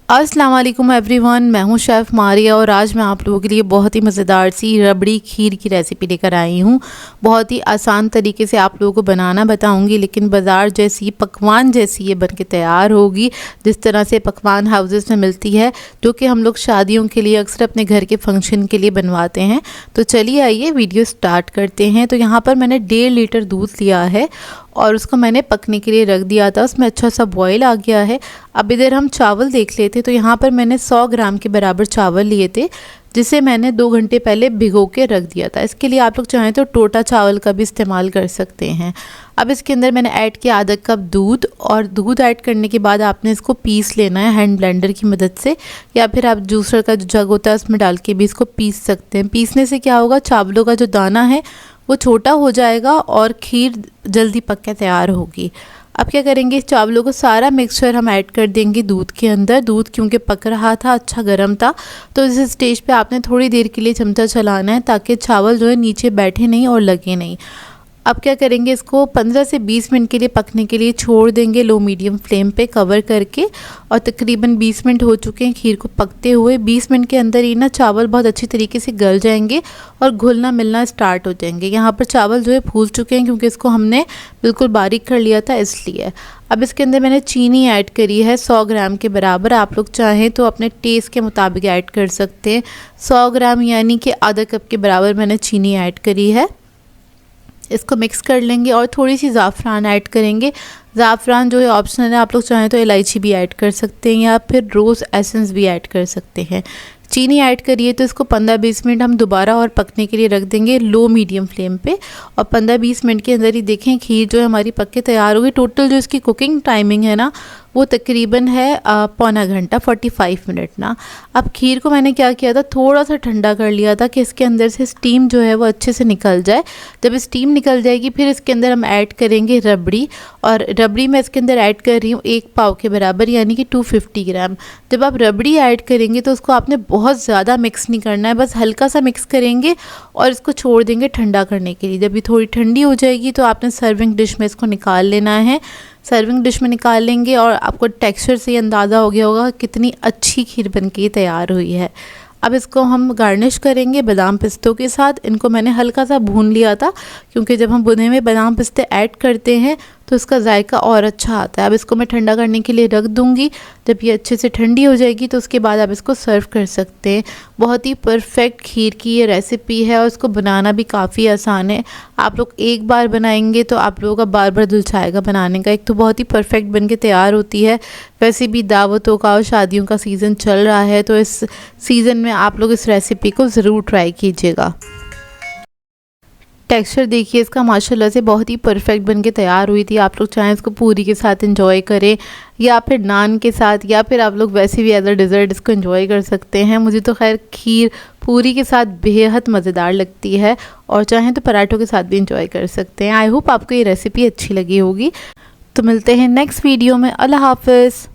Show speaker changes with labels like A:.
A: अस्सलाम वालेकुम एवरीवन, मैं हूं शेफ़ मारिया और आज मैं आप लोगों के लिए बहुत ही मज़ेदार सी रबड़ी खीर की रेसिपी लेकर आई हूं। बहुत ही आसान तरीके से आप लोगों को बनाना बताऊंगी, लेकिन बाज़ार जैसी पकवान जैसी ये बनके तैयार होगी, जिस तरह से पकवान हाउसेस में मिलती है, जो कि हम लोग शादियों के लिए अक्सर अपने घर के फंक्शन के लिए बनवाते हैं। तो चलिए आइए वीडियो स्टार्ट करते हैं। तो यहाँ पर मैंने 1.5 लीटर दूध लिया है और उसको मैंने पकने के लिए रख दिया था। उसमें अच्छा सा बॉयल आ गया है। अब इधर हम चावल देख लेते। तो यहाँ पर मैंने 100 ग्राम के बराबर चावल लिए थे, जिसे मैंने 2 घंटे पहले भिगो के रख दिया था। इसके लिए आप लोग चाहें तो टोटा चावल का भी इस्तेमाल कर सकते हैं। अब इसके अंदर मैंने ऐड किया आधा कप दूध, और दूध ऐड करने के बाद आपने इसको पीस लेना है हैंड ब्लेंडर की मदद से, या फिर आप जूसर का जो जग होता है उसमें डाल के भी इसको पीस सकते हैं। पीसने से क्या होगा, चावलों का जो दाना है वो छोटा हो जाएगा और खीर जल्दी पक के तैयार होगी। अब क्या करेंगे, चावलों को सारा मिक्सचर हम ऐड कर देंगे दूध के अंदर। दूध क्योंकि पक रहा था, अच्छा गर्म था, तो इस स्टेज पे आपने थोड़ी देर के लिए चमचा चलाना है ताकि चावल जो है नीचे बैठे नहीं और लगे नहीं। अब क्या करेंगे, इसको 15 से 20 मिनट के लिए पकने के लिए छोड़ देंगे लो मीडियम फ्लेम पे कवर करके। और तकरीबन 20 मिनट हो चुके हैं खीर को पकते हुए। 20 मिनट के अंदर ही ना चावल बहुत अच्छी तरीके से गल जाएंगे और घुलना मिलना स्टार्ट हो जाएंगे। यहाँ पर चावल जो है फूल चुके हैं क्योंकि इसको हमने बिल्कुल बारीक कर लिया था, इसलिए। अब इसके अंदर मैंने चीनी ऐड करी है 100 ग्राम के बराबर। आप लोग चाहें तो अपने टेस्ट के मुताबिक ऐड कर सकते हैं। 100 ग्राम यानी कि आधा कप के बराबर मैंने चीनी ऐड करी है। इसको मिक्स कर लेंगे और थोड़ी सी ज़ाफ़रान ऐड करेंगे। ज़ाफ़रान जो है ऑप्शनल है, आप लोग चाहें तो इलायची भी ऐड कर सकते हैं या फिर रोज़ एसेंस भी ऐड कर सकते हैं। चीनी ऐड करिए तो इसको 15-20 मिनट हम दोबारा और पकने के लिए रख देंगे लो मीडियम फ्लेम पे। और 15-20 मिनट के अंदर ही देखें खीर जो है हमारी पक के तैयार होगी। टोटल जो इसकी कुकिंग टाइमिंग है ना, वो तकरीबन है पौना घंटा, 45 मिनट ना। अब खीर को मैंने क्या किया था, थोड़ा सा ठंडा कर लिया था कि इसके अंदर से स्टीम जो है वो अच्छे से निकल जाए। जब स्टीम निकल जाएगी फिर इसके अंदर हम ऐड करेंगे रबड़ी। और रबड़ी मैं इसके अंदर ऐड कर रही हूँ 1 पाव के बराबर, यानी कि 250 ग्राम। जब आप रबड़ी ऐड करेंगे तो उसको आपने बहुत ज़्यादा मिक्स नहीं करना है, बस हल्का सा मिक्स करेंगे और इसको छोड़ देंगे ठंडा करने के लिए। जब ये थोड़ी ठंडी हो जाएगी तो आपने सर्विंग डिश में इसको निकाल लेना है। सर्विंग डिश में निकाल लेंगे और आपको टेक्सचर से ये अंदाज़ा हो गया होगा कितनी अच्छी खीर बनके तैयार हुई है। अब इसको हम गार्निश करेंगे बादाम पिस्तों के साथ। इनको मैंने हल्का सा भून लिया था क्योंकि जब हम भुने हुए बादाम पिस्ते ऐड करते हैं तो इसका जायका और अच्छा आता है। अब इसको मैं ठंडा करने के लिए रख दूंगी। जब ये अच्छे से ठंडी हो जाएगी तो उसके बाद आप इसको सर्व कर सकते हैं। बहुत ही परफेक्ट खीर की ये रेसिपी है और इसको बनाना भी काफ़ी आसान है। आप लोग एक बार बनाएंगे तो आप लोगों का बार बार दिल चाहेगा बनाने का। एक तो बहुत ही परफेक्ट बन के तैयार होती है, वैसे भी दावतों का और शादियों का सीज़न चल रहा है, तो इस सीज़न में आप लोग इस रेसिपी को ज़रूर ट्राई कीजिएगा। टेक्सचर देखिए इसका माशाल्लाह से बहुत ही परफेक्ट बन के तैयार हुई थी। आप लोग चाहें इसको पूरी के साथ एंजॉय करें या फिर नान के साथ, या फिर आप लोग वैसे भी एज अ डिज़र्ट इसको एंजॉय कर सकते हैं। मुझे तो खैर खीर पूरी के साथ बेहद मज़ेदार लगती है और चाहें तो पराठों के साथ भी एंजॉय कर सकते हैं। आई होप आपको ये रेसिपी अच्छी लगी होगी। तो मिलते हैं नेक्स्ट वीडियो में। अल्लाह हाफ़िज़।